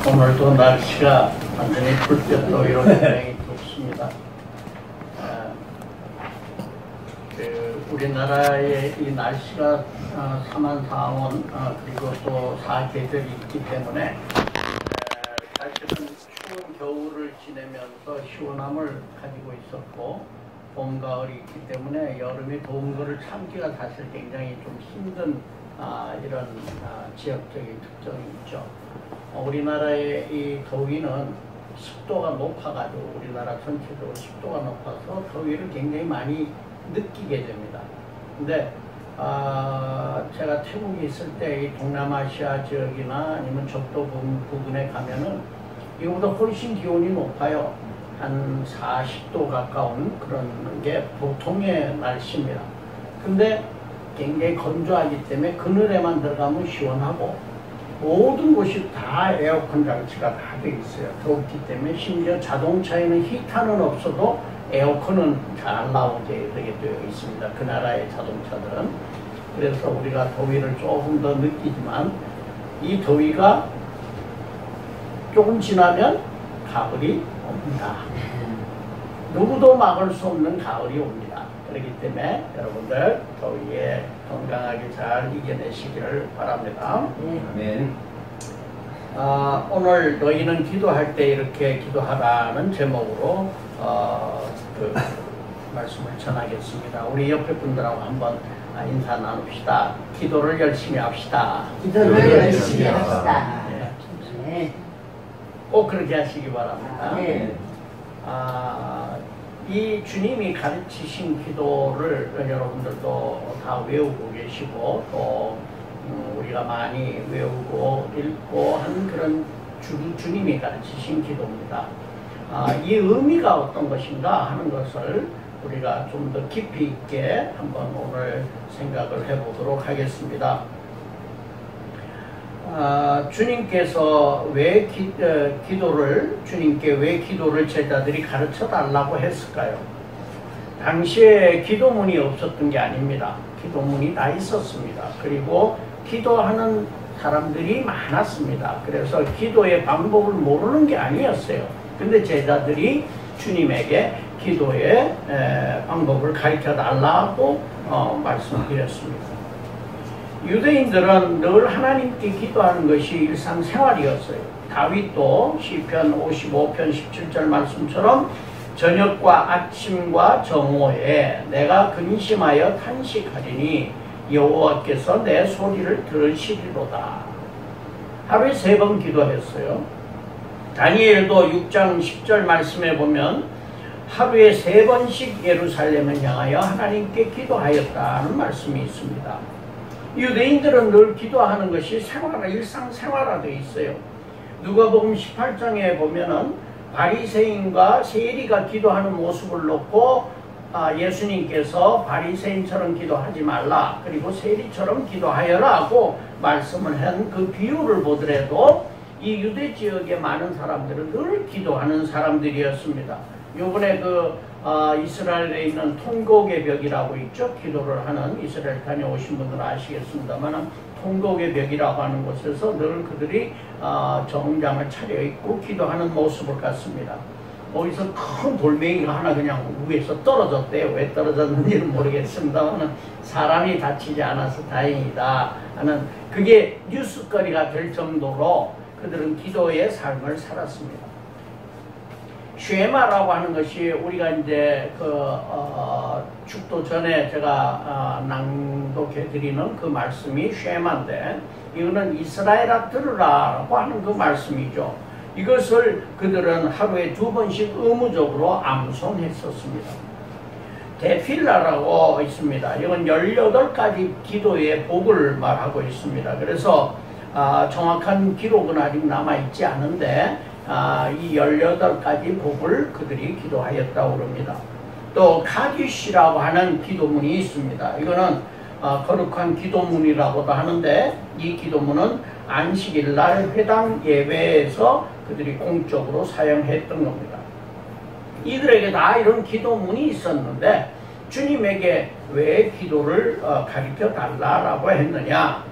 오늘도 날씨가 완전히 불볕도 이렇게 굉장히 덥습니다. 우리나라의 이 날씨가 사만사원 그리고 또 사계절이 있기 때문에 사실은 추운 겨울을 지내면서 시원함을 가지고 있었고 봄, 가을이 있기 때문에 여름에 더운 거를 참기가 사실 굉장히 좀 힘든 이런 지역적인 특성이 있죠. 우리나라의 이 더위는 습도가 높아가지고 우리나라 전체적으로 습도가 높아서 더위를 굉장히 많이 느끼게 됩니다. 근데 제가 태국에 있을 때 이 동남아시아 지역이나 아니면 적도 부근에 가면은 이거보다 훨씬 기온이 높아요. 한 40도 가까운 그런 게 보통의 날씨입니다. 근데 굉장히 건조하기 때문에 그늘에만 들어가면 시원하고 모든 곳이 다 에어컨 장치가 다 돼 있어요. 덥기 때문에 심지어 자동차에는 히터는 없어도 에어컨은 잘 나오게 되게 되어 있습니다. 그 나라의 자동차들은. 그래서 우리가 더위를 조금 더 느끼지만 이 더위가 조금 지나면 가을이 옵니다. 누구도 막을 수 없는 가을이 옵니다. 그렇기 때문에 여러분들 더위에 건강하게 잘 이겨내시기를 바랍니다. 네. 오늘 너희는 기도할 때 이렇게 기도하라는 제목으로 그 말씀을 전하겠습니다. 우리 옆에 분들하고 한번 인사 나눕시다. 기도를 열심히 합시다. 기도를 열심히 합시다. 네. 꼭 그렇게 하시기 바랍니다. 네. 이 주님이 가르치신 기도를 여러분들도 다 외우고 계시고 또 우리가 많이 외우고 읽고 하는 그런 주님이 가르치신 기도입니다. 이 의미가 어떤 것인가 하는 것을 우리가 좀 더 깊이 있게 한번 오늘 생각을 해보도록 하겠습니다. 주님께서 왜 주님께 왜 기도를 제자들이 가르쳐 달라고 했을까요? 당시에 기도문이 없었던 게 아닙니다. 기도문이 다 있었습니다. 그리고 기도하는 사람들이 많았습니다. 그래서 기도의 방법을 모르는 게 아니었어요. 근데 제자들이 주님에게 기도의 방법을 가르쳐 달라고 말씀드렸습니다. 유대인들은 늘 하나님께 기도하는 것이 일상생활이었어요. 다윗도 시편 55편 17절 말씀처럼 저녁과 아침과 정오에 내가 근심하여 탄식하리니 여호와께서 내 소리를 들으시리로다. 하루에 3번 기도했어요. 다니엘도 6장 10절 말씀에 보면 하루에 3번씩 예루살렘을 향하여 하나님께 기도하였다는 말씀이 있습니다. 유대인들은 늘 기도하는 것이 일상생활화되어 있어요. 누가복음 18장에 보면은 바리새인과 세리가 기도하는 모습을 놓고 예수님께서 바리새인처럼 기도하지 말라 그리고 세리처럼 기도하여라 하고 말씀을 한 그 비유를 보더라도 이 유대 지역의 많은 사람들은 늘 기도하는 사람들이었습니다. 요번에 이스라엘에 있는 통곡의 벽이라고 있죠. 기도를 하는 이스라엘 다녀오신 분들은 아시겠습니다만 통곡의 벽이라고 하는 곳에서 늘 그들이 정장을 차려입고 기도하는 모습을 갖습니다. 거기서 큰 돌멩이가 하나 그냥 위에서 떨어졌대요. 왜 떨어졌는지는 모르겠습니다만 사람이 다치지 않아서 다행이다 하는 그게 뉴스거리가 될 정도로 그들은 기도의 삶을 살았습니다. 쉐마라고 하는 것이 우리가 이제 축도 전에 제가 낭독해 드리는 그 말씀이 쉐마인데 이거는 이스라엘아 들으라고 하는 그 말씀이죠. 이것을 그들은 하루에 2번씩 의무적으로 암송했었습니다. 데필라라고 있습니다. 이건 18가지 기도의 복을 말하고 있습니다. 그래서 정확한 기록은 아직 남아있지 않은데 이 18가지 복을 그들이 기도하였다고 그럽니다. 또 카디시라고 하는 기도문이 있습니다. 이거는 거룩한 기도문이라고도 하는데 이 기도문은 안식일날 회당 예배에서 그들이 공적으로 사용했던 겁니다. 이들에게 다 이런 기도문이 있었는데 주님에게 왜 기도를 가르쳐 달라고 했느냐?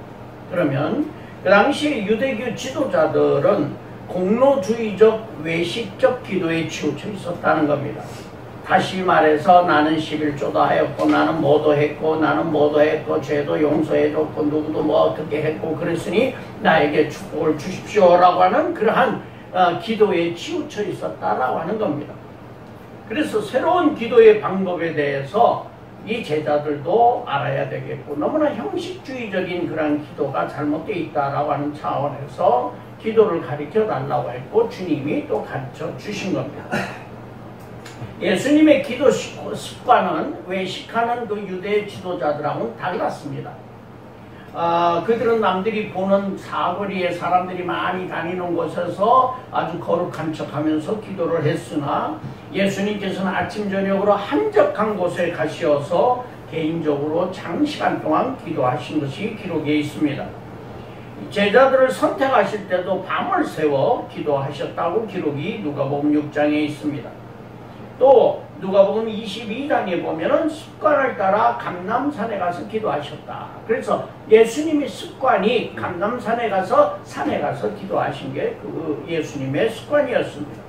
그러면 그 당시 유대교 지도자들은 공로주의적 외식적 기도에 치우쳐 있었다는 겁니다. 다시 말해서 나는 11조도 하였고 나는 뭐도 했고 나는 뭐도 했고 죄도 용서해줬고 누구도 뭐 어떻게 했고 그랬으니 나에게 축복을 주십시오라고 하는 그러한 기도에 치우쳐 있었다라고 하는 겁니다. 그래서 새로운 기도의 방법에 대해서 이 제자들도 알아야 되겠고 너무나 형식주의적인 그런 기도가 잘못되어 있다라고 하는 차원에서 기도를 가르쳐 달라고 했고 주님이 또 가르쳐 주신 겁니다. 예수님의 기도 습관은 외식하는 그 유대 지도자들하고는 달랐습니다. 그들은 남들이 보는 사거리에 사람들이 많이 다니는 곳에서 아주 거룩한 척하면서 기도를 했으나 예수님께서는 아침 저녁으로 한적한 곳에 가셔서 개인적으로 장시간 동안 기도하신 것이 기록에 있습니다. 제자들을 선택하실 때도 밤을 새워 기도하셨다고 기록이 누가복음 6장에 있습니다. 또 누가복음 22장에 보면은 습관을 따라 감람산에 가서 기도하셨다. 그래서 예수님의 습관이 감람산에 가서 산에 가서 기도하신 게 그 예수님의 습관이었습니다.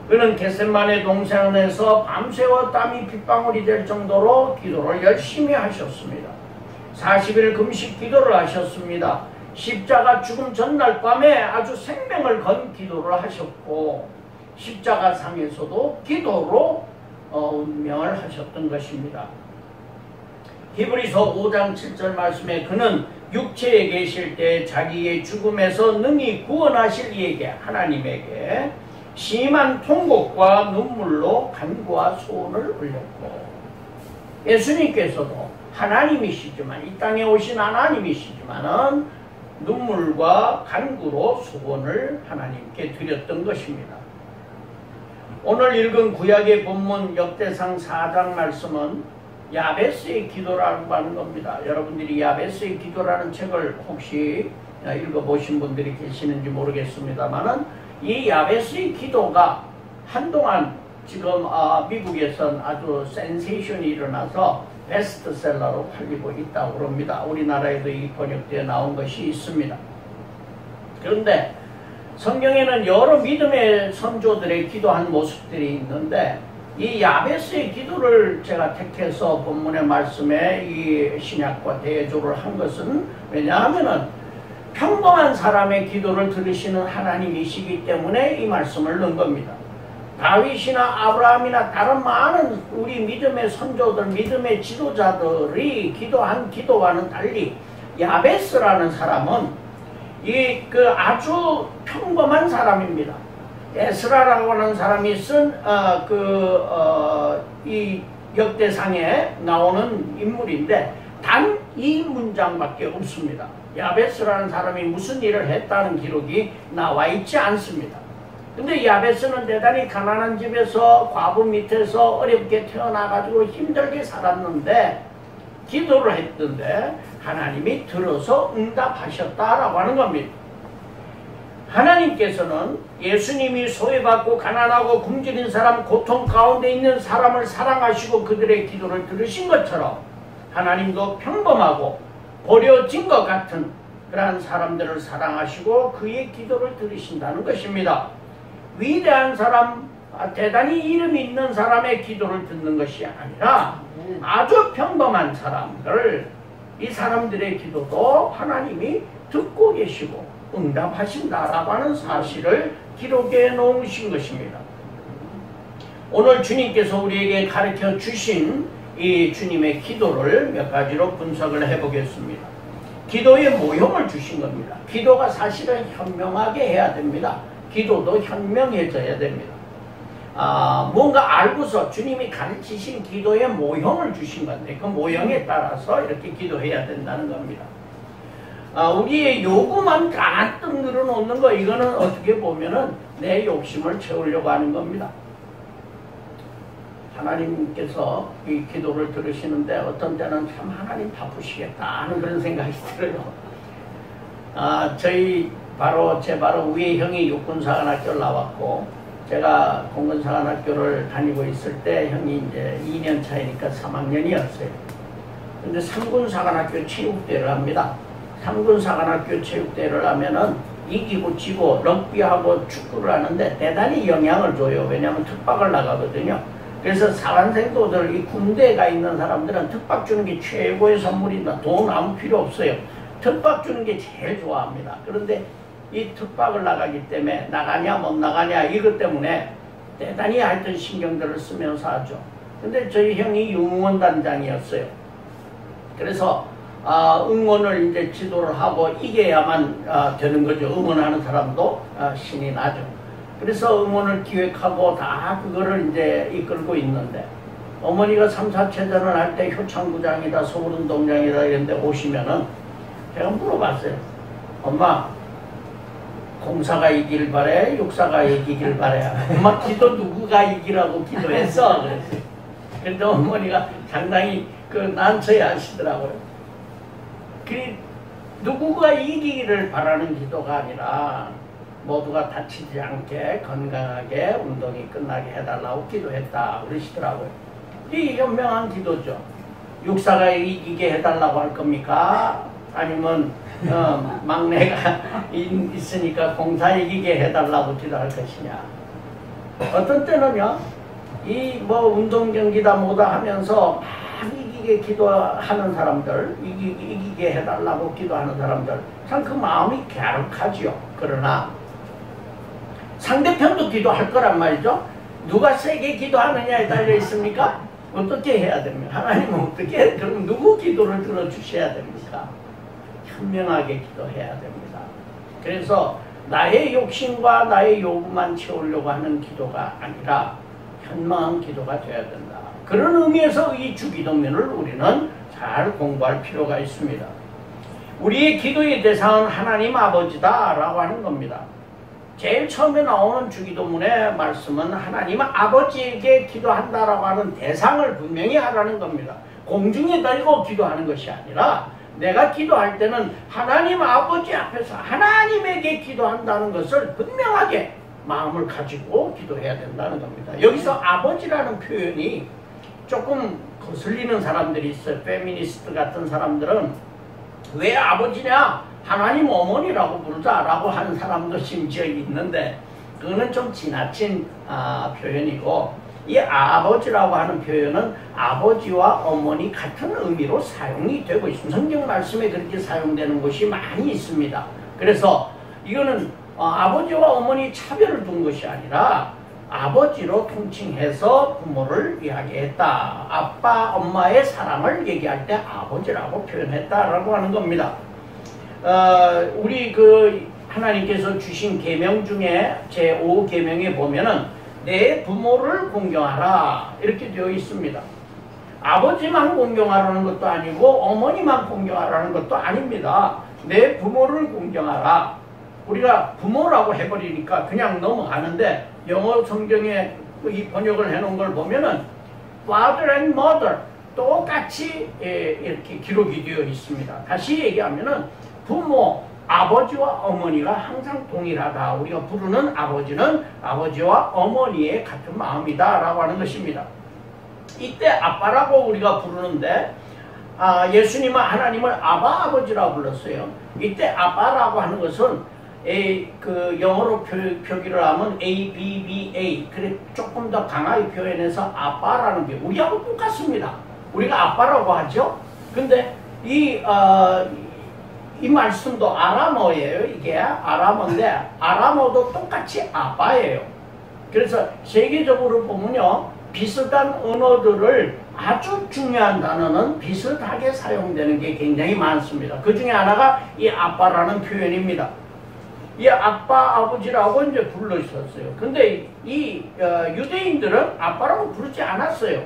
그는 겟세마네 동산에서 밤새워 땀이 핏방울이 될 정도로 기도를 열심히 하셨습니다. 40일 금식 기도를 하셨습니다. 십자가 죽음 전날 밤에 아주 생명을 건 기도를 하셨고 십자가 상에서도 기도로 운명을 하셨던 것입니다. 히브리서 5장 7절 말씀에 그는 육체에 계실 때 자기의 죽음에서 능히 구원하실 이에게 하나님에게 심한 통곡과 눈물로 간구와 소원을 올렸고 예수님께서도 하나님이시지만 이 땅에 오신 하나님이시지만은 눈물과 간구로 소원을 하나님께 드렸던 것입니다. 오늘 읽은 구약의 본문 역대상 4장 말씀은 야베스의 기도라고 하는 겁니다. 여러분들이 야베스의 기도라는 책을 혹시 읽어보신 분들이 계시는지 모르겠습니다만은 이 야베스의 기도가 한동안 지금 미국에선 아주 센세이션이 일어나서 베스트셀러로 팔리고 있다고 합니다. 우리나라에도 이 번역되어 나온 것이 있습니다. 그런데 성경에는 여러 믿음의 선조들의 기도한 모습들이 있는데 이 야베스의 기도를 제가 택해서 본문의 말씀에 이 신약과 대조를 한 것은 왜냐하면은 평범한 사람의 기도를 들으시는 하나님이시기 때문에 이 말씀을 넣은 겁니다. 다윗이나 아브라함이나 다른 많은 우리 믿음의 선조들, 믿음의 지도자들이 기도한 기도와는 달리 야베스라는 사람은 아주 평범한 사람입니다. 에스라라고 하는 사람이 쓴 이 역대상에 나오는 인물인데 단 이 문장밖에 없습니다. 야베스라는 사람이 무슨 일을 했다는 기록이 나와 있지 않습니다. 근데 야베스는 대단히 가난한 집에서 과부 밑에서 어렵게 태어나가지고 힘들게 살았는데 기도를 했던데 하나님이 들어서 응답하셨다라고 하는 겁니다. 하나님께서는 예수님이 소외받고 가난하고 굶주린 사람, 고통 가운데 있는 사람을 사랑하시고 그들의 기도를 들으신 것처럼 하나님도 평범하고 버려진 것 같은 그러한 사람들을 사랑하시고 그의 기도를 들으신다는 것입니다. 위대한 사람, 대단히 이름이 있는 사람의 기도를 듣는 것이 아니라 아주 평범한 사람들, 이 사람들의 기도도 하나님이 듣고 계시고 응답하신다라고 하는 사실을 기록해 놓으신 것입니다. 오늘 주님께서 우리에게 가르쳐 주신 이 주님의 기도를 몇 가지로 분석을 해보겠습니다. 기도의 모형을 주신 겁니다. 기도가 사실은 현명하게 해야 됩니다. 기도도 현명해져야 됩니다. 뭔가 알고서 주님이 가르치신 기도의 모형을 주신 건데 그 모형에 따라서 이렇게 기도해야 된다는 겁니다. 우리의 요구만 가득 늘어놓는 거, 이거는 어떻게 보면은 내 욕심을 채우려고 하는 겁니다. 하나님께서 이 기도를 들으시는데 어떤 때는 참 하나님 바쁘시겠다 하는 그런 생각이 들어요. 제 바로 위에 형이 육군사관학교를 나왔고 제가 공군사관학교를 다니고 있을 때 형이 이제 2년 차이니까 3학년이었어요. 근데 3군사관학교 체육대회를 합니다. 3군사관학교 체육대회를 하면은 이기고 지고 럭비하고 축구를 하는데 대단히 영향을 줘요. 왜냐하면 특박을 나가거든요. 그래서 사관생도들, 이 군대에 가 있는 사람들은 특박 주는 게 최고의 선물이다. 돈 아무 필요 없어요. 특박 주는 게 제일 좋아합니다. 그런데 이 특박을 나가기 때문에 나가냐 못 나가냐 이것 때문에 대단히 하여튼 신경들을 쓰면서 하죠. 근데 저희 형이 유흥원 단장이었어요. 그래서 응원을 이제 지도를 하고 이겨야만 되는 거죠. 응원하는 사람도 신이 나죠. 그래서 응원을 기획하고 다 그거를 이제 이끌고 있는데 어머니가 3, 4체전을 할 때 효창구장이다 서울운동장이다 이런 데 오시면은 제가 물어봤어요. 엄마 공사가 이길 바래 육사가 이기길 바래. 엄마 기도 누구가 이기라고 기도했어. 그랬어요. 근데 어머니가 상당히 난처해 하시더라고요. 누구가 이기기를 바라는 기도가 아니라 모두가 다치지 않게 건강하게 운동이 끝나게 해달라고 기도했다 그러시더라고요. 이 현명한 기도죠. 육사가 이기게 해달라고 할 겁니까? 아니면 막내가 있으니까 공사 이기게 해달라고 기도할 것이냐. 어떤 때는요 이 뭐 운동 경기다 뭐다 하면서 막 이기게 기도하는 사람들, 이기게 해달라고 기도하는 사람들 참 그 마음이 갸륵하지요. 그러나 상대편도 기도할 거란 말이죠. 누가 세게 기도하느냐에 달려 있습니까? 어떻게 해야 됩니까? 하나님은 어떻게, 그럼 누구 기도를 들어주셔야 됩니까? 현명하게 기도해야 됩니다. 그래서 나의 욕심과 나의 요구만 채우려고 하는 기도가 아니라 현명한 기도가 되어야 된다. 그런 의미에서 이 주기도문을 우리는 잘 공부할 필요가 있습니다. 우리의 기도의 대상은 하나님 아버지다 라고 하는 겁니다. 제일 처음에 나오는 주기도문의 말씀은 하나님 아버지에게 기도한다라고 하는 대상을 분명히 하라는 겁니다. 공중에 달고 기도하는 것이 아니라 내가 기도할 때는 하나님 아버지 앞에서 하나님에게 기도한다는 것을 분명하게 마음을 가지고 기도해야 된다는 겁니다. 여기서 아버지라는 표현이 조금 거슬리는 사람들이 있어요. 페미니스트 같은 사람들은 왜 아버지냐? 하나님 어머니라고 부르자라고 하는 사람도 심지어 있는데 그거는 좀 지나친 표현이고 이 아버지라고 하는 표현은 아버지와 어머니 같은 의미로 사용이 되고 있습니다. 성경 말씀에 그렇게 사용되는 것이 많이 있습니다. 그래서 이거는 아버지와 어머니 차별을 둔 것이 아니라 아버지로 통칭해서 부모를 이야기했다. 아빠, 엄마의 사랑을 얘기할 때 아버지라고 표현했다라고 하는 겁니다. 우리 하나님께서 주신 계명 중에 제5계명에 보면은 내 부모를 공경하라 이렇게 되어 있습니다. 아버지만 공경하라는 것도 아니고 어머니만 공경하라는 것도 아닙니다. 내 부모를 공경하라. 우리가 부모라고 해버리니까 그냥 넘어가는데 영어 성경에 이 번역을 해놓은 걸 보면은 father and mother 똑같이 이렇게 기록이 되어 있습니다. 다시 얘기하면은 부모, 아버지와 어머니가 항상 동일하다. 우리가 부르는 아버지는 아버지와 어머니의 같은 마음이다 라고 하는 것입니다. 이때 아빠라고 우리가 부르는데 예수님은 하나님을 아바 아버지라고 불렀어요. 이때 아빠라고 하는 것은 영어로 표기를 하면 A, B, B, A 그래 조금 더 강하게 표현해서 아빠라는 게 우리하고 똑같습니다. 우리가 아빠라고 하죠. 근데 이 말씀도 아람어예요. 이게 아람어인데 아람어도 똑같이 아빠예요. 그래서 세계적으로 보면요 비슷한 언어들을 아주 중요한 단어는 비슷하게 사용되는 게 굉장히 많습니다. 그 중에 하나가 이 아빠라는 표현입니다. 이 아빠, 아버지라고 이제 불러 있었어요. 근데 이 유대인들은 아빠라고 부르지 않았어요.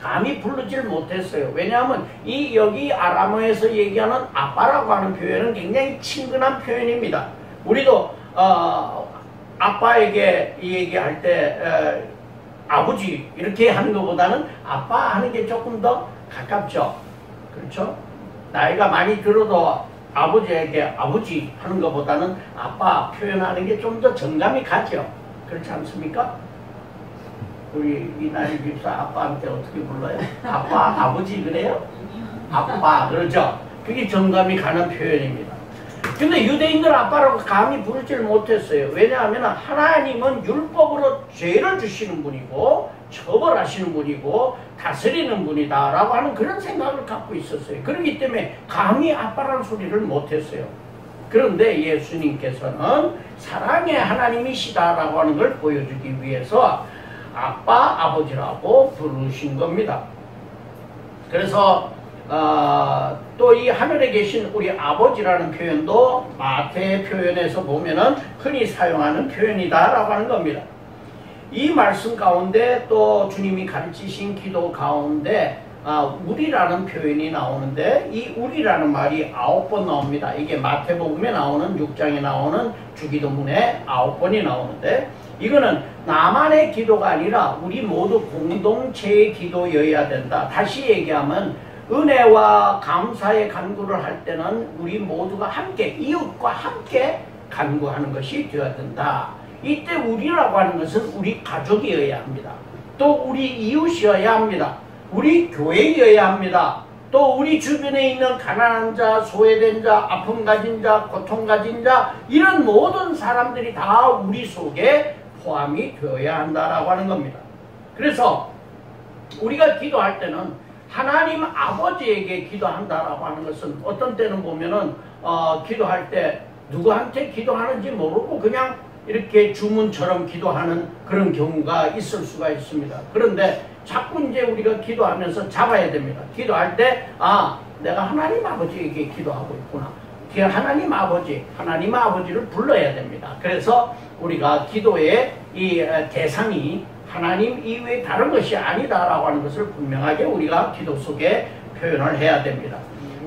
감히 부르질 못했어요. 왜냐하면 여기 아람어에서 얘기하는 아빠라고 하는 표현은 굉장히 친근한 표현입니다. 우리도 아빠에게 얘기할 때 아버지 이렇게 하는 것보다는 아빠 하는 게 조금 더 가깝죠. 그렇죠? 나이가 많이 들어도 아버지에게 아버지 하는 것보다는 아빠 표현하는 게 좀 더 정감이 가죠. 그렇지 않습니까? 우리 이나리 집사 아빠한테 어떻게 불러요? 아빠, 아버지 그래요? 아빠 그러죠. 그게 정감이 가는 표현입니다. 근데 유대인들 아빠라고 감히 부르지를 못했어요. 왜냐하면 하나님은 율법으로 죄를 주시는 분이고 처벌하시는 분이고 다스리는 분이다 라고 하는 그런 생각을 갖고 있었어요. 그렇기 때문에 감히 아빠라는 소리를 못했어요. 그런데 예수님께서는 사랑의 하나님이시다 라고 하는 걸 보여주기 위해서 아빠, 아버지라고 부르신 겁니다. 그래서 또 이 하늘에 계신 우리 아버지라는 표현도 마태 표현에서 보면은 흔히 사용하는 표현이다 라고 하는 겁니다. 이 말씀 가운데 또 주님이 가르치신 기도 가운데 우리라는 표현이 나오는데 이 우리라는 말이 9번 나옵니다. 이게 마태복음에 나오는 6장에 나오는 주기도문에 9번이 나오는데 이거는 나만의 기도가 아니라 우리 모두 공동체의 기도여야 된다. 다시 얘기하면 은혜와 감사의 간구를 할 때는 우리 모두가 함께 이웃과 함께 간구하는 것이 되어야 된다. 이때 우리라고 하는 것은 우리 가족이어야 합니다. 또 우리 이웃이어야 합니다. 우리 교회여야 합니다. 또 우리 주변에 있는 가난한 자, 소외된 자, 아픔 가진 자, 고통 가진 자 이런 모든 사람들이 다 우리 속에 포함이 되어야 한다라고 하는 겁니다. 그래서 우리가 기도할 때는 하나님 아버지에게 기도한다라고 하는 것은 어떤 때는 보면은 기도할 때 누구한테 기도하는지 모르고 그냥 이렇게 주문처럼 기도하는 그런 경우가 있을 수가 있습니다. 그런데 자꾸 이제 우리가 기도하면서 잡아야 됩니다. 기도할 때 내가 하나님 아버지에게 기도하고 있구나. 하나님 아버지를 불러야 됩니다. 그래서 우리가 기도의 이 대상이 하나님 이외에 다른 것이 아니다라고 하는 것을 분명하게 우리가 기도 속에 표현을 해야 됩니다.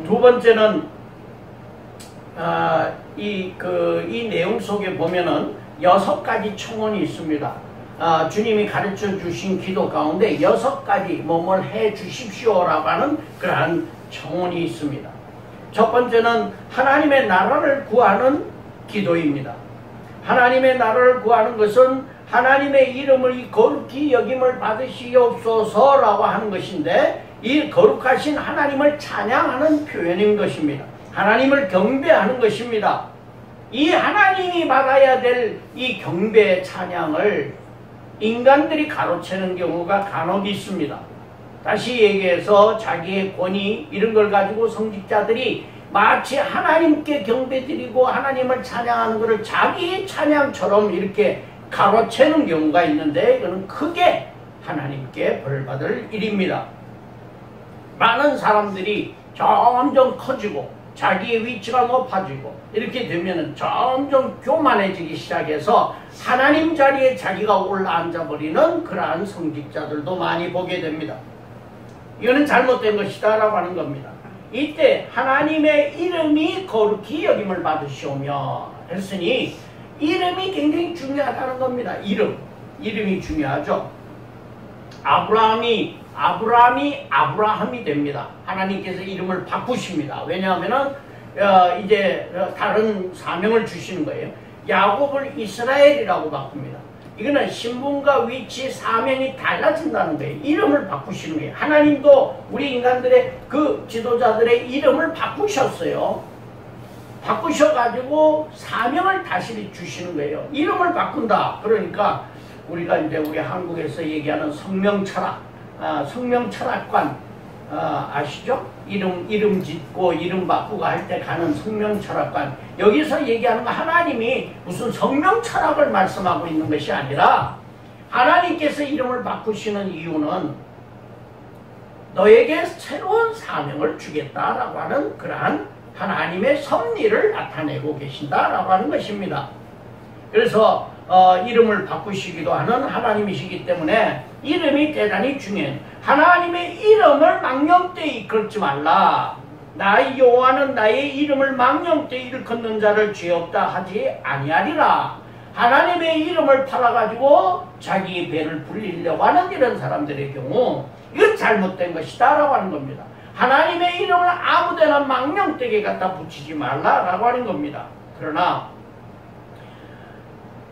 두 번째는 이 내용 속에 보면은 6가지 청원이 있습니다. 주님이 가르쳐 주신 기도 가운데 6가지 뭐뭘 해 주십시오라고 하는 그러한 청원이 있습니다. 첫 번째는 하나님의 나라를 구하는 기도입니다. 하나님의 나라를 구하는 것은 하나님의 이름을 거룩히 여김을 받으시옵소서라고 하는 것인데 이 거룩하신 하나님을 찬양하는 표현인 것입니다. 하나님을 경배하는 것입니다. 이 하나님이 받아야 될 이 경배 찬양을 인간들이 가로채는 경우가 간혹 있습니다. 다시 얘기해서 자기의 권위 이런 걸 가지고 성직자들이 마치 하나님께 경배드리고 하나님을 찬양하는 것을 자기 찬양처럼 이렇게 가로채는 경우가 있는데 이거는 크게 하나님께 벌받을 일입니다. 많은 사람들이 점점 커지고 자기의 위치가 높아지고 이렇게 되면 점점 교만해지기 시작해서 하나님 자리에 자기가 올라앉아버리는 그러한 성직자들도 많이 보게 됩니다. 이거는 잘못된 것이다 라고 하는 겁니다. 이때 하나님의 이름이 거룩히 여김을 받으시오며 했으니 이름이 굉장히 중요하다는 겁니다. 이름이 중요하죠. 아브라함이 아브라함이 됩니다. 하나님께서 이름을 바꾸십니다. 왜냐하면 이제 다른 사명을 주시는 거예요. 야곱을 이스라엘이라고 바꿉니다. 이거는 신분과 위치, 사명이 달라진다는 거예요. 이름을 바꾸시는 거예요. 하나님도 우리 인간들의 그 지도자들의 이름을 바꾸셨어요. 바꾸셔가지고 사명을 다시 주시는 거예요. 이름을 바꾼다. 그러니까 우리가 이제 우리 한국에서 얘기하는 성명철학관 아시죠? 이름 짓고 이름 바꾸고 할 때 가는 성명철학관. 여기서 얘기하는 거 하나님이 무슨 성명철학을 말씀하고 있는 것이 아니라 하나님께서 이름을 바꾸시는 이유는 너에게 새로운 사명을 주겠다라고 하는 그러한 하나님의 섭리를 나타내고 계신다라고 하는 것입니다. 그래서 이름을 바꾸시기도 하는 하나님이시기 때문에 이름이 대단히 중요해요. 하나님의 이름을 망령되이 일컫지 말라. 나 여호와는 나의 이름을 망령되이 일컫는 자를 죄 없다 하지 아니하리라. 하나님의 이름을 팔아가지고 자기 배를 불리려고 하는 이런 사람들의 경우 이건 잘못된 것이다 라고 하는 겁니다. 하나님의 이름을 아무데나 망령되게 갖다 붙이지 말라라고 하는 겁니다. 그러나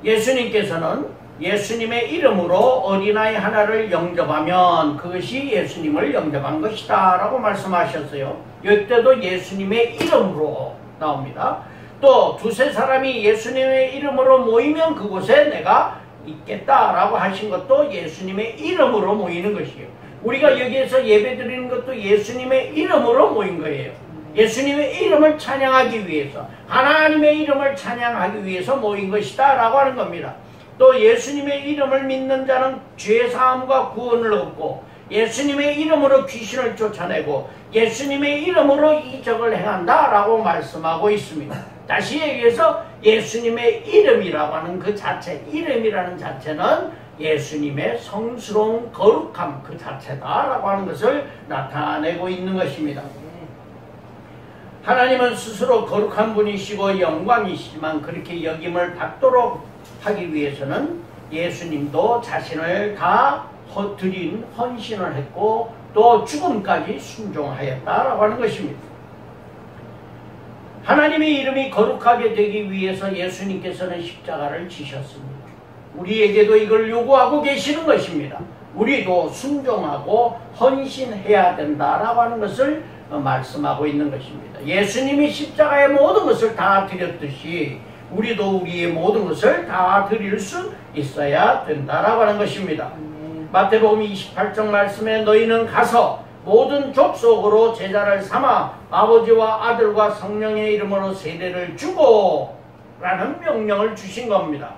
예수님께서는 예수님의 이름으로 어린아이 하나를 영접하면 그것이 예수님을 영접한 것이다 라고 말씀하셨어요. 이때도 예수님의 이름으로 나옵니다. 또 두세 사람이 예수님의 이름으로 모이면 그곳에 내가 있겠다라고 하신 것도 예수님의 이름으로 모이는 것이에요. 우리가 여기에서 예배드리는 것도 예수님의 이름으로 모인 거예요. 예수님의 이름을 찬양하기 위해서, 하나님의 이름을 찬양하기 위해서 모인 것이다 라고 하는 겁니다. 또 예수님의 이름을 믿는 자는 죄사함과 구원을 얻고, 예수님의 이름으로 귀신을 쫓아내고, 예수님의 이름으로 이적을 행한다 라고 말씀하고 있습니다. 다시 얘기해서 예수님의 이름이라고 하는 그 자체, 이름이라는 자체는 예수님의 성스러운 거룩함 그 자체다라고 하는 것을 나타내고 있는 것입니다. 하나님은 스스로 거룩한 분이시고 영광이시지만 그렇게 여김을 받도록 하기 위해서는 예수님도 자신을 다 드린 헌신을 했고 또 죽음까지 순종하였다라고 하는 것입니다. 하나님의 이름이 거룩하게 되기 위해서 예수님께서는 십자가를 지셨습니다. 우리에게도 이걸 요구하고 계시는 것입니다. 우리도 순종하고 헌신해야 된다라고 하는 것을 말씀하고 있는 것입니다. 예수님이 십자가의 모든 것을 다 드렸듯이 우리도 우리의 모든 것을 다 드릴 수 있어야 된다라고 하는 것입니다. 마태복음 28장 말씀에 너희는 가서 모든 족속으로 제자를 삼아 아버지와 아들과 성령의 이름으로 세례를 주고 라는 명령을 주신 겁니다.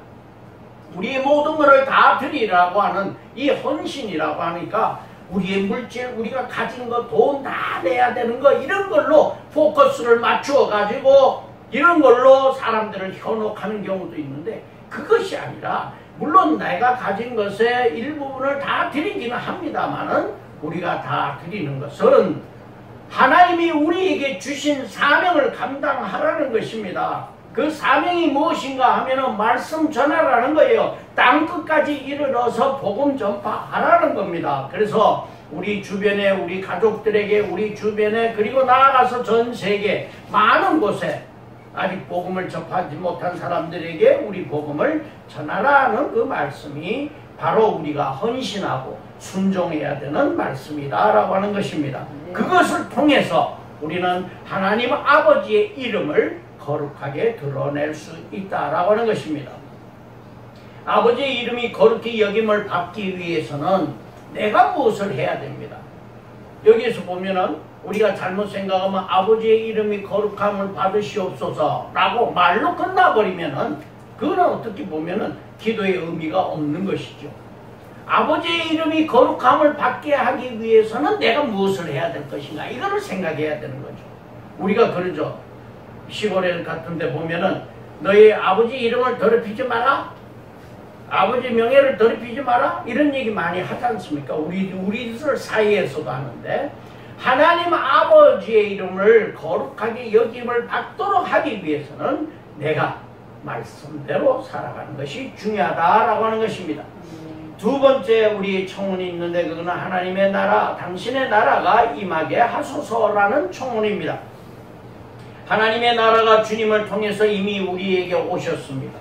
우리의 모든 것을 다 드리라고 하는 이 헌신이라고 하니까 우리의 물질, 우리가 가진 거, 돈 다 내야 되는 거 이런 걸로 포커스를 맞추어 가지고 이런 걸로 사람들을 현혹하는 경우도 있는데 그것이 아니라 물론 내가 가진 것의 일부분을 다 드리기는 합니다만은 우리가 다 드리는 것은 하나님이 우리에게 주신 사명을 감당하라는 것입니다. 그 사명이 무엇인가 하면은 말씀 전하라는 거예요. 땅끝까지 이르러서 복음 전파하라는 겁니다. 그래서 우리 주변에 우리 가족들에게 우리 주변에 그리고 나아가서 전 세계 많은 곳에 아직 복음을 접하지 못한 사람들에게 우리 복음을 전하라는 그 말씀이 바로 우리가 헌신하고 순종해야 되는 말씀이다 라고 하는 것입니다. 그것을 통해서 우리는 하나님 아버지의 이름을 거룩하게 드러낼 수 있다라고 하는 것입니다. 아버지의 이름이 거룩히 여김을 받기 위해서는 내가 무엇을 해야 됩니다. 여기에서 보면은 우리가 잘못 생각하면 아버지의 이름이 거룩함을 받으시옵소서 라고 말로 끝나버리면은 그거는 어떻게 보면은 기도의 의미가 없는 것이죠. 아버지의 이름이 거룩함을 받게 하기 위해서는 내가 무엇을 해야 될 것인가 이거를 생각해야 되는 거죠. 우리가 그러죠. 시골에 같은 데 보면은 너희 아버지 이름을 더럽히지 마라, 아버지 명예를 더럽히지 마라 이런 얘기 많이 하지 않습니까? 우리들 사이에서도 하는데 하나님 아버지의 이름을 거룩하게 여김을 받도록 하기 위해서는 내가 말씀대로 살아가는 것이 중요하다라고 하는 것입니다. 두 번째 우리 청혼이 있는데 그거는 하나님의 나라, 당신의 나라가 임하게 하소서라는 청혼입니다. 하나님의 나라가 주님을 통해서 이미 우리에게 오셨습니다.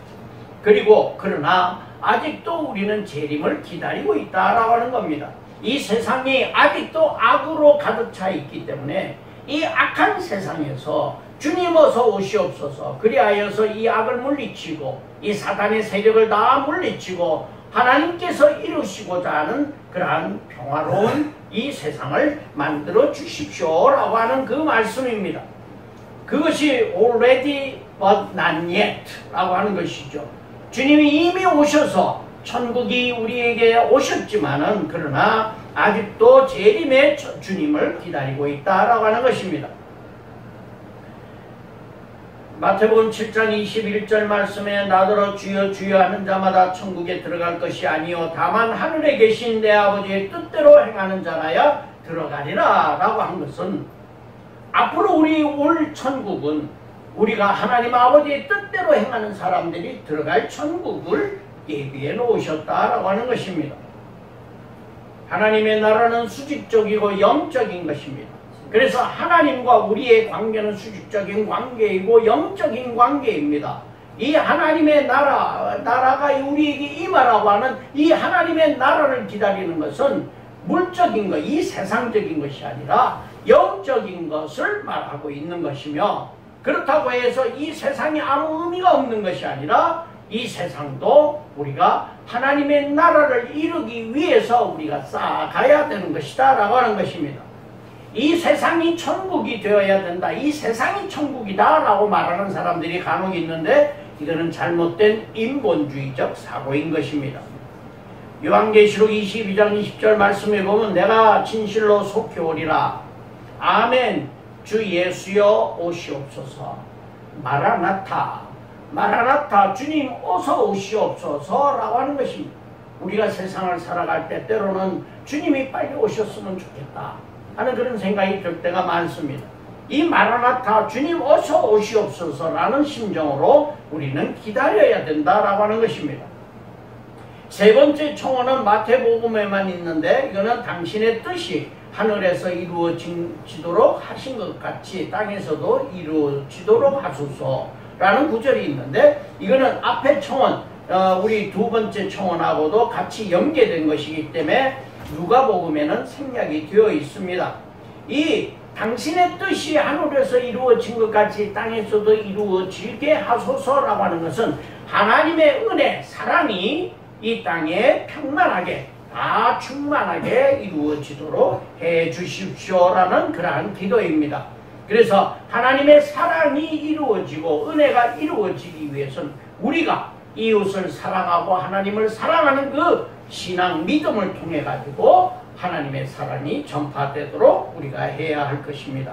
그리고 그러나 아직도 우리는 재림을 기다리고 있다라고 하는 겁니다. 이 세상이 아직도 악으로 가득 차 있기 때문에 이 악한 세상에서 주님 어서 오시옵소서 그리하여서 이 악을 물리치고 이 사단의 세력을 다 물리치고 하나님께서 이루시고자 하는 그러한 평화로운 이 세상을 만들어 주십시오 라고 하는 그 말씀입니다. 그것이 already but not yet 라고 하는 것이죠. 주님이 이미 오셔서 천국이 우리에게 오셨지만은 그러나 아직도 재림의 주님을 기다리고 있다라고 하는 것입니다. 마태복음 7장 21절 말씀에 나더러 주여 주여 하는 자마다 천국에 들어갈 것이 아니요 다만 하늘에 계신 내 아버지의 뜻대로 행하는 자라야 들어가리라 라고 한 것은 앞으로 우리 올 천국은 우리가 하나님 아버지의 뜻대로 행하는 사람들이 들어갈 천국을 예비해 놓으셨다라고 하는 것입니다. 하나님의 나라는 수직적이고 영적인 것입니다. 그래서 하나님과 우리의 관계는 수직적인 관계이고 영적인 관계입니다. 이 하나님의 나라가 우리에게 임하라고 하는 이 하나님의 나라를 기다리는 것은 물적인 것, 이 세상적인 것이 아니라 영적인 것을 말하고 있는 것이며 그렇다고 해서 이 세상이 아무 의미가 없는 것이 아니라 이 세상도 우리가 하나님의 나라를 이루기 위해서 우리가 쌓아가야 되는 것이다 라고 하는 것입니다. 이 세상이 천국이 되어야 된다, 이 세상이 천국이다 라고 말하는 사람들이 간혹 있는데 이거는 잘못된 인본주의적 사고인 것입니다. 요한계시록 22장 20절 말씀에 보면 내가 진실로 속히 오리라. 아멘. 주 예수여 오시옵소서. 마라나타. 마라나타. 주님 어서 오시옵소서 라고 하는 것입니다. 우리가 세상을 살아갈 때 때로는 주님이 빨리 오셨으면 좋겠다 하는 그런 생각이 들 때가 많습니다. 이 마라나타 주님 어서 오시옵소서 라는 심정으로 우리는 기다려야 된다라고 하는 것입니다. 세 번째 청혼은 마태복음에만 있는데 이거는 당신의 뜻이 하늘에서 이루어지도록 하신 것 같이 땅에서도 이루어지도록 하소서라는 구절이 있는데 이거는 앞에 청혼 우리 두 번째 청혼하고도 같이 연계된 것이기 때문에 누가복음에는 생략이 되어 있습니다. 이 당신의 뜻이 하늘에서 이루어진 것 같이 땅에서도 이루어지게 하소서라고 하는 것은 하나님의 은혜, 사랑이 이 땅에 평만하게 다 충만하게 이루어지도록 해 주십시오라는 그러한 기도입니다. 그래서 하나님의 사랑이 이루어지고 은혜가 이루어지기 위해서는 우리가 이웃을 사랑하고 하나님을 사랑하는 그 신앙 믿음을 통해 가지고 하나님의 사랑이 전파되도록 우리가 해야 할 것입니다.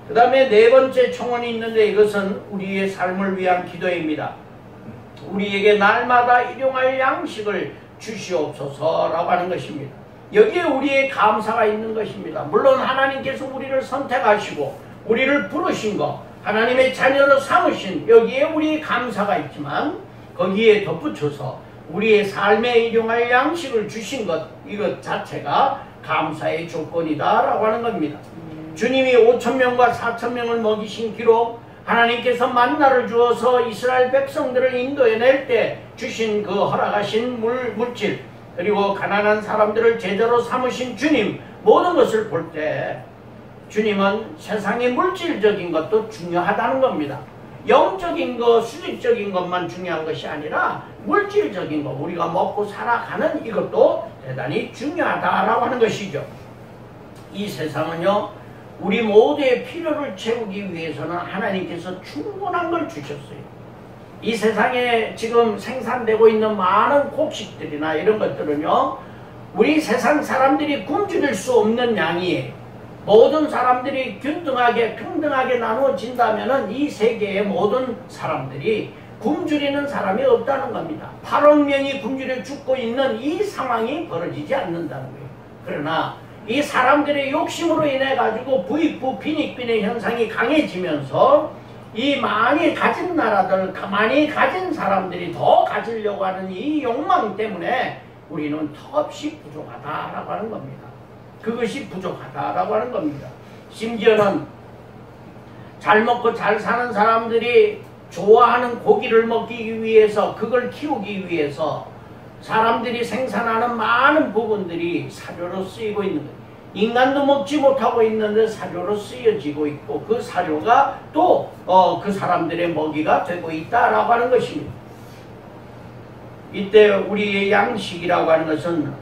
그 다음에 네 번째 청원이 있는데 이것은 우리의 삶을 위한 기도입니다. 우리에게 날마다 일용할 양식을 주시옵소서라고 하는 것입니다. 여기에 우리의 감사가 있는 것입니다. 물론 하나님께서 우리를 선택하시고 우리를 부르신 것, 하나님의 자녀로 삼으신 여기에 우리의 감사가 있지만 거기에 덧붙여서 우리의 삶에 일용할 양식을 주신 것, 이것 자체가 감사의 조건이다 라고 하는 겁니다. 주님이 5,000명과 4,000명을 먹이신 기록, 하나님께서 만나를 주어서 이스라엘 백성들을 인도해낼 때 주신 그 허락하신 물질, 그리고 가난한 사람들을 제자로 삼으신 주님, 모든 것을 볼 때 주님은 세상의 물질적인 것도 중요하다는 겁니다. 영적인 것, 수직적인 것만 중요한 것이 아니라 물질적인 것, 우리가 먹고 살아가는 이것도 대단히 중요하다라고 하는 것이죠. 이 세상은요, 우리 모두의 필요를 채우기 위해서는 하나님께서 충분한 걸 주셨어요. 이 세상에 지금 생산되고 있는 많은 곡식들이나 이런 것들은요, 우리 세상 사람들이 굶주릴 수 없는 양이에요. 모든 사람들이 균등하게 평등하게 나누어진다면 이 세계의 모든 사람들이 굶주리는 사람이 없다는 겁니다. 8억 명이 굶주려 죽고 있는 이 상황이 벌어지지 않는다는 거예요. 그러나 이 사람들의 욕심으로 인해 가지고 부익부 빈익빈의 현상이 강해지면서 이 많이 가진 나라들, 많이 가진 사람들이 더 가지려고 하는 이 욕망 때문에 우리는 턱없이 부족하다라고 하는 겁니다. 그것이 부족하다라고 하는 겁니다. 심지어는 잘 먹고 잘 사는 사람들이 좋아하는 고기를 먹기 위해서, 그걸 키우기 위해서 사람들이 생산하는 많은 부분들이 사료로 쓰이고 있는 거예요. 인간도 먹지 못하고 있는데 사료로 쓰여지고 있고 그 사료가 또 그 사람들의 먹이가 되고 있다라고 하는 것입니다. 이때 우리의 양식이라고 하는 것은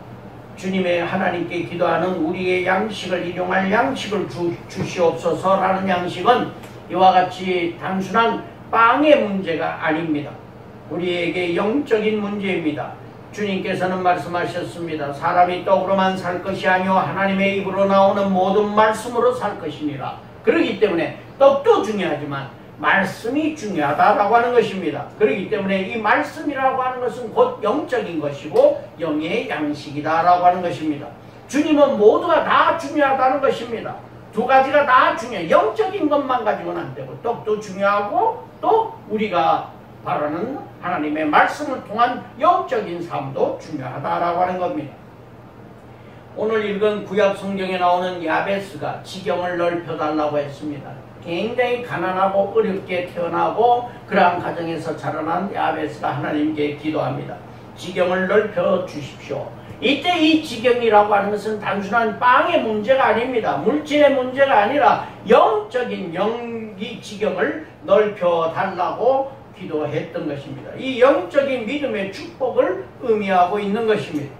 주님의 하나님께 기도하는 우리의 양식을 일용할 양식을 주시옵소서라는 양식은 이와 같이 단순한 빵의 문제가 아닙니다. 우리에게 영적인 문제입니다. 주님께서는 말씀하셨습니다. 사람이 떡으로만 살 것이 아니요 하나님의 입으로 나오는 모든 말씀으로 살 것이니라. 그렇기 때문에 떡도 중요하지만 말씀이 중요하다라고 하는 것입니다. 그렇기 때문에 이 말씀이라고 하는 것은 곧 영적인 것이고 영의 양식이다라고 하는 것입니다. 주님은 모두가 다 중요하다는 것입니다. 두 가지가 다 중요해요. 영적인 것만 가지고는 안 되고 떡도 중요하고 또 우리가 바라는 하나님의 말씀을 통한 영적인 삶도 중요하다라고 하는 겁니다. 오늘 읽은 구약 성경에 나오는 야베스가 지경을 넓혀달라고 했습니다. 굉장히 가난하고 어렵게 태어나고 그러한 가정에서 자라난 야베스가 하나님께 기도합니다. 지경을 넓혀 주십시오. 이때 이 지경이라고 하는 것은 단순한 빵의 문제가 아닙니다. 물질의 문제가 아니라 영적인 이 지경을 넓혀달라고 기도했던 것입니다. 이 영적인 믿음의 축복을 의미하고 있는 것입니다.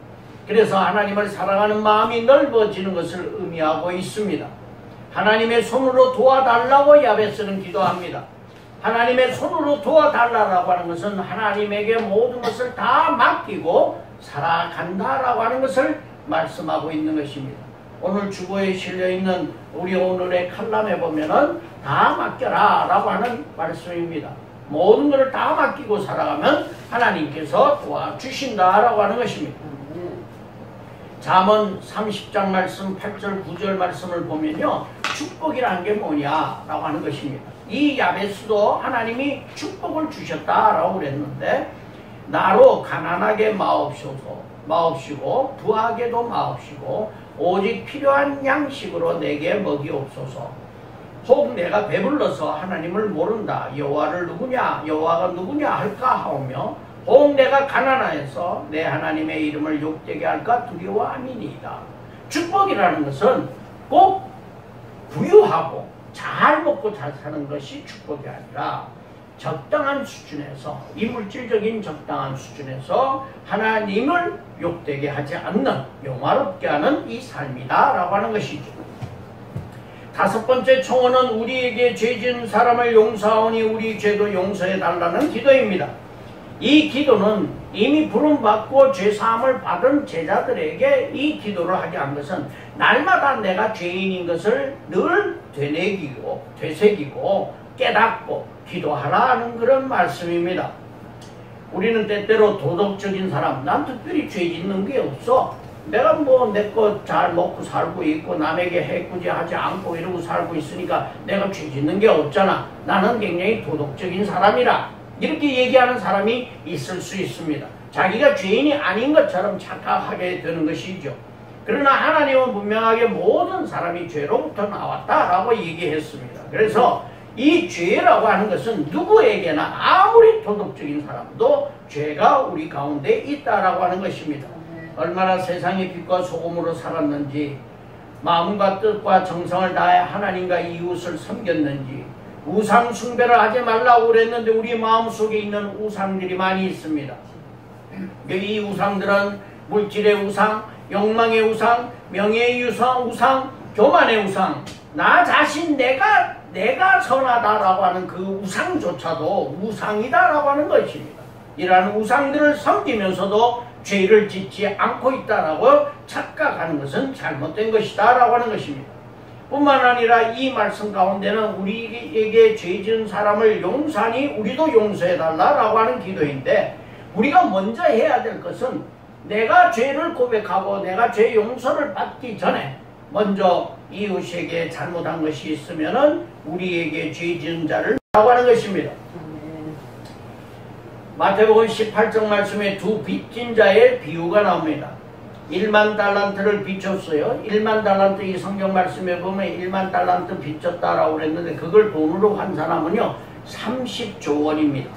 그래서 하나님을 사랑하는 마음이 넓어지는 것을 의미하고 있습니다. 하나님의 손으로 도와달라고 야베스는 기도합니다. 하나님의 손으로 도와달라고 하는 것은 하나님에게 모든 것을 다 맡기고 살아간다라고 하는 것을 말씀하고 있는 것입니다. 오늘 주보에 실려있는 우리 오늘의 칼럼에 보면은 다 맡겨라 라고 하는 말씀입니다. 모든 것을 다 맡기고 살아가면 하나님께서 도와주신다라고 하는 것입니다. 잠언 30장 말씀 8절 9절 말씀을 보면요, 축복이라는 게 뭐냐라고 하는 것입니다. 이 야베스도 하나님이 축복을 주셨다라고 그랬는데, 나로 가난하게 마옵시고 부하게도 마옵시고 오직 필요한 양식으로 내게 먹이옵소서. 혹 내가 배불러서 하나님을 모른다, 여호와를 누구냐, 여호와가 누구냐 할까 하오며, 혹 내가 가난하여서 내 하나님의 이름을 욕되게 할까 두려워함이니이다. 축복이라는 것은 꼭 부유하고 잘 먹고 잘 사는 것이 축복이 아니라 적당한 수준에서, 이물질적인 적당한 수준에서 하나님을 욕되게 하지 않는, 영화롭게 하는 이 삶이다 라고 하는 것이죠. 다섯 번째 청원은 우리에게 죄 지은 사람을 용서하오니 우리 죄도 용서해 달라는 기도입니다. 이 기도는 이미 부름받고 죄사함을 받은 제자들에게 이 기도를 하게 한 것은 날마다 내가 죄인인 것을 늘 되새기고 깨닫고 기도하라는 그런 말씀입니다. 우리는 때때로 도덕적인 사람, 난 특별히 죄 짓는 게 없어, 내가 뭐 내 거 잘 먹고 살고 있고 남에게 해코지하지 않고 이러고 살고 있으니까 내가 죄 짓는 게 없잖아, 나는 굉장히 도덕적인 사람이라, 이렇게 얘기하는 사람이 있을 수 있습니다. 자기가 죄인이 아닌 것처럼 착각하게 되는 것이죠. 그러나 하나님은 분명하게 모든 사람이 죄로부터 나왔다라고 얘기했습니다. 그래서 이 죄라고 하는 것은 누구에게나 아무리 도덕적인 사람도 죄가 우리 가운데 있다라고 하는 것입니다. 얼마나 세상의 빛과 소금으로 살았는지, 마음과 뜻과 정성을 다해 하나님과 이웃을 섬겼는지, 우상 숭배를 하지 말라고 그랬는데 우리 마음속에 있는 우상들이 많이 있습니다. 이 우상들은 물질의 우상, 욕망의 우상, 명예의 우상, 교만의 우상, 나 자신 내가 선하다라고 하는 그 우상조차도 우상이다라고 하는 것입니다. 이러한 우상들을 섬기면서도 죄를 짓지 않고 있다라고 착각하는 것은 잘못된 것이다라고 하는 것입니다. 뿐만 아니라 이 말씀 가운데는 우리에게 죄 지은 사람을 용서하니 우리도 용서해달라고 하는 기도인데, 우리가 먼저 해야 될 것은 내가 죄를 고백하고 내가 죄 용서를 받기 전에 먼저 이웃에게 잘못한 것이 있으면은 우리에게 죄 지은 자를 라고 하는 것입니다. 마태복음 18장 말씀에 두 빚진 자의 비유가 나옵니다. 1만 달란트를 빚졌어요. 1만 달란트, 이 성경 말씀에 보면 1만 달란트 빚졌다라고 그랬는데 그걸 돈으로 환산하면요 30조 원입니다.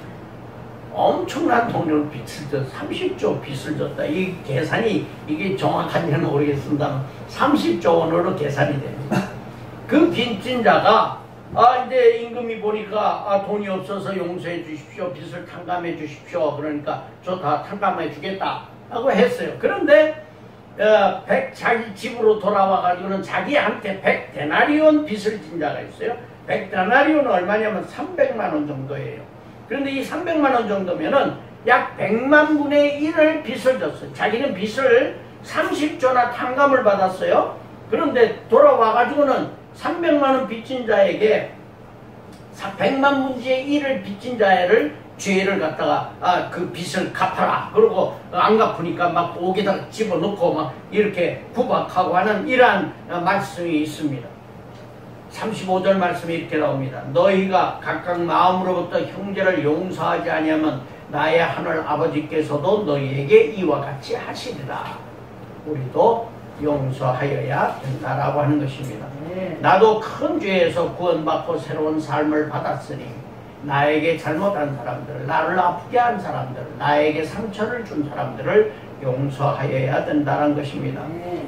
엄청난 돈을 빚을 졌, 30조 빚을 졌다. 이 계산이 이게 정확한지는 모르겠습니다만 30조 원으로 계산이 됩니다. 그 빚진 자가 이제 임금이 보니까 돈이 없어서 용서해 주십시오, 빚을 탕감해 주십시오, 그러니까 저 다 탕감해 주겠다 하고 했어요. 그런데 자기 집으로 돌아와 가지고는 자기한테 100데나리온 빚을 진 자가 있어요. 100데나리온은 얼마냐면 300만 원 정도예요. 그런데 이 300만 원 정도면은 약 100만 분의 1을 빚을 졌어요. 자기는 빚을 30조나 탕감을 받았어요. 그런데 돌아와 가지고는 300만 원 빚진 자에게 100만 분의 1을 빚진 자를 죄를 갖다가 그 빚을 갚아라, 그러고 안 갚으니까 막 옥에다가 집어넣고 막 이렇게 구박하고 하는 이러한 말씀이 있습니다. 35절 말씀이 이렇게 나옵니다. 너희가 각각 마음으로부터 형제를 용서하지 아니하면 나의 하늘 아버지께서도 너희에게 이와 같이 하시리라. 우리도 용서하여야 된다라고 하는 것입니다. 나도 큰 죄에서 구원받고 새로운 삶을 받았으니 나에게 잘못한 사람들, 나를 아프게 한 사람들, 나에게 상처를 준 사람들을 용서하여야 된다는 것입니다.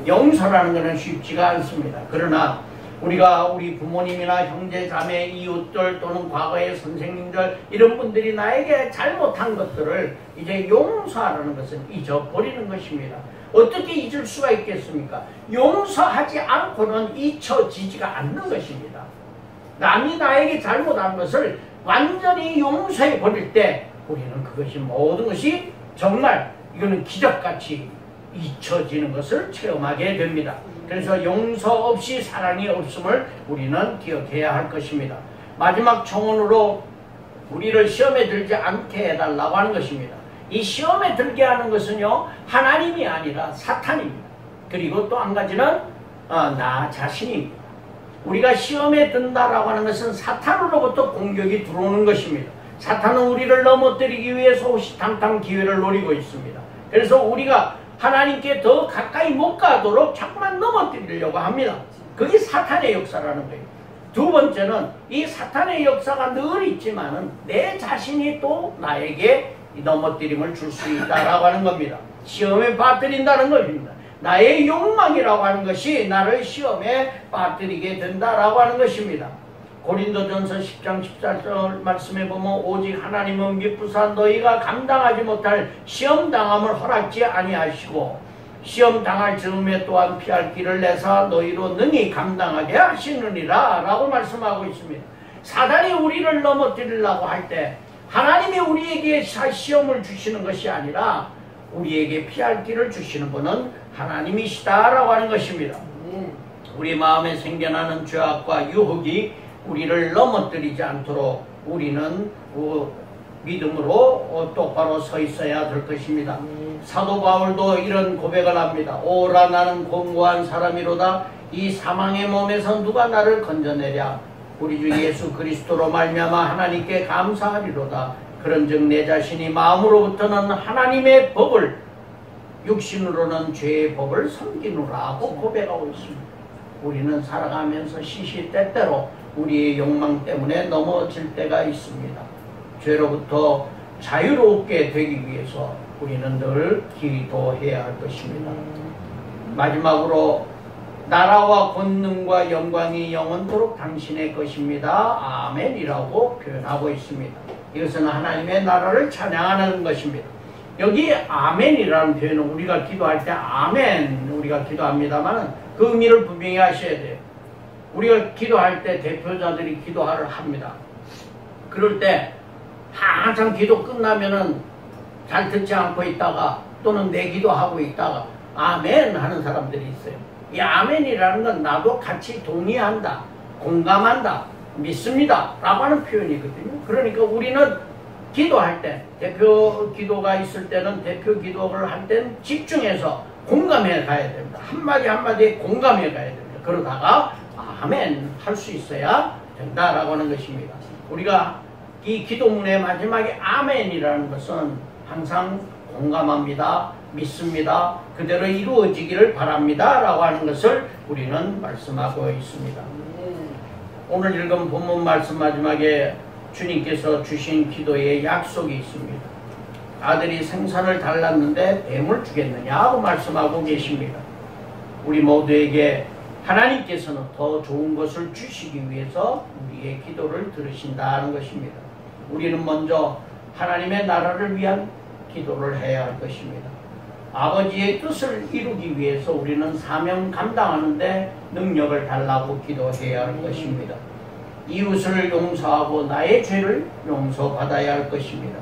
용서라는 것은 쉽지가 않습니다. 그러나 우리가 우리 부모님이나 형제, 자매, 이웃들 또는 과거의 선생님들 이런 분들이 나에게 잘못한 것들을 이제 용서하라는 것은 잊어버리는 것입니다. 어떻게 잊을 수가 있겠습니까? 용서하지 않고는 잊혀지지가 않는 것입니다. 남이 나에게 잘못한 것을 완전히 용서해 버릴 때 우리는 그것이 모든 것이 정말 이거는 기적같이 잊혀지는 것을 체험하게 됩니다. 그래서 용서 없이 사랑이 없음을 우리는 기억해야 할 것입니다. 마지막 청원으로 우리를 시험에 들지 않게 해달라고 하는 것입니다. 이 시험에 들게 하는 것은요, 하나님이 아니라 사탄입니다. 그리고 또 한 가지는 나 자신입니다. 우리가 시험에 든다라고 하는 것은 사탄으로부터 공격이 들어오는 것입니다. 사탄은 우리를 넘어뜨리기 위해서 호시탐탐 기회를 노리고 있습니다. 그래서 우리가 하나님께 더 가까이 못 가도록 자꾸만 넘어뜨리려고 합니다. 그게 사탄의 역사라는 거예요. 두 번째는 이 사탄의 역사가 늘 있지만은 내 자신이 또 나에게 넘어뜨림을 줄 수 있다라고 하는 겁니다. 시험에 빠뜨린다는 것입니다. 나의 욕망이라고 하는 것이 나를 시험에 빠뜨리게 된다라고 하는 것입니다. 고린도전서 10장 14절 말씀에 보면 오직 하나님은 미쁘사 너희가 감당하지 못할 시험당함을 허락지 아니하시고 시험당할 즈음에 또한 피할 길을 내사 너희로 능히 감당하게 하시느니라 라고 말씀하고 있습니다. 사단이 우리를 넘어뜨리려고 할 때 하나님이 우리에게 시험을 주시는 것이 아니라 우리에게 피할 길을 주시는 분은 하나님이시다라고 하는 것입니다. 우리 마음에 생겨나는 죄악과 유혹이 우리를 넘어뜨리지 않도록 우리는 믿음으로 똑바로 서 있어야 될 것입니다. 사도 바울도 이런 고백을 합니다. 오라 나는 공고한 사람이로다. 이 사망의 몸에서 누가 나를 건져내랴. 우리 주 예수 그리스도로 말미암아 하나님께 감사하리로다. 그런즉 내 자신이 마음으로부터는 하나님의 법을 육신으로는 죄의 법을 섬기노라고 고백하고 있습니다. 우리는 살아가면서 시시때때로 우리의 욕망 때문에 넘어질 때가 있습니다. 죄로부터 자유롭게 되기 위해서 우리는 늘 기도해야 할 것입니다. 마지막으로 나라와 권능과 영광이 영원토록 당신의 것입니다. 아멘이라고 표현하고 있습니다. 이것은 하나님의 나라를 찬양하는 것입니다. 여기 아멘이라는 표현은 우리가 기도할 때 아멘 우리가 기도합니다만 그 의미를 분명히 하셔야 돼요. 우리가 기도할 때 대표자들이 기도를 합니다. 그럴 때 한참 기도 끝나면은 잘 듣지 않고 있다가 또는 내 기도하고 있다가 아멘 하는 사람들이 있어요. 이 아멘이라는 건 나도 같이 동의한다, 공감한다, 믿습니다 라고 하는 표현이거든요. 그러니까 우리는 기도할 때 대표 기도가 있을 때는 대표 기도를 할 때는 집중해서 공감해 가야 됩니다. 한마디 한마디에 공감해 가야 됩니다. 그러다가 아멘 할 수 있어야 된다라고 하는 것입니다. 우리가 이 기도문의 마지막에 아멘이라는 것은 항상 공감합니다, 믿습니다, 그대로 이루어지기를 바랍니다 라고 하는 것을 우리는 말씀하고 있습니다. 오늘 읽은 본문 말씀 마지막에 주님께서 주신 기도의 약속이 있습니다. 아들이 생선을 달랐는데 뱀을 주겠느냐고 말씀하고 계십니다. 우리 모두에게 하나님께서는 더 좋은 것을 주시기 위해서 우리의 기도를 들으신다는 것입니다. 우리는 먼저 하나님의 나라를 위한 기도를 해야 할 것입니다. 아버지의 뜻을 이루기 위해서 우리는 사명 감당하는데 능력을 달라고 기도해야 할 것입니다. 이웃을 용서하고 나의 죄를 용서받아야 할 것입니다.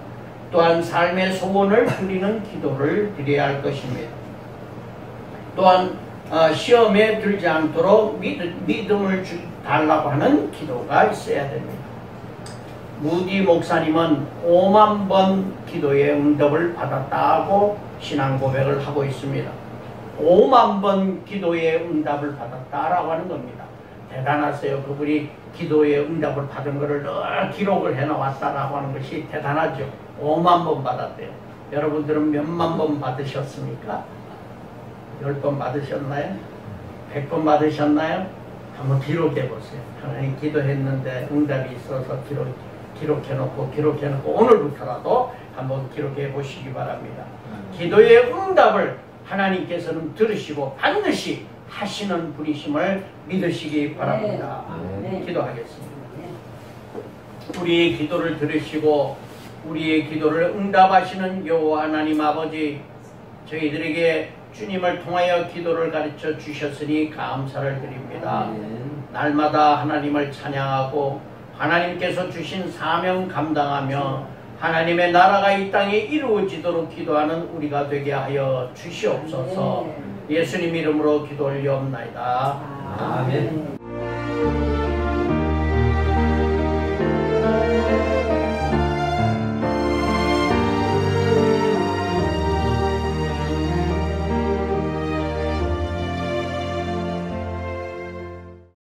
또한 삶의 소원을 드리는 기도를 드려야 할 것입니다. 또한 시험에 들지 않도록 믿음을 달라고 하는 기도가 있어야 됩니다. 무디 목사님은 5만 번 기도의 응답을 받았다고 신앙 고백을 하고 있습니다. 5만 번 기도의 응답을 받았다라고 하는 겁니다. 대단하세요. 그분이 기도의 응답을 받은 것을 늘 기록을 해놓았다라고 하는 것이 대단하죠. 5만 번 받았대요. 여러분들은 몇만 번 받으셨습니까? 10번 받으셨나요? 100번 받으셨나요? 한번 기록해 보세요. 하나님 기도했는데 응답이 있어서 기록해놓고 오늘부터라도 한번 기록해 보시기 바랍니다. 기도의 응답을 하나님께서는 들으시고 반드시 하시는 분이심을 믿으시기 바랍니다. 네. 기도하겠습니다. 우리의 기도를 들으시고 우리의 기도를 응답하시는 여호와 하나님 아버지, 저희들에게 주님을 통하여 기도를 가르쳐 주셨으니 감사를 드립니다. 날마다 하나님을 찬양하고 하나님께서 주신 사명 감당하며 하나님의 나라가 이 땅에 이루어지도록 기도하는 우리가 되게 하여 주시옵소서. 예수님 이름으로 기도 올리옵나이다. 아멘.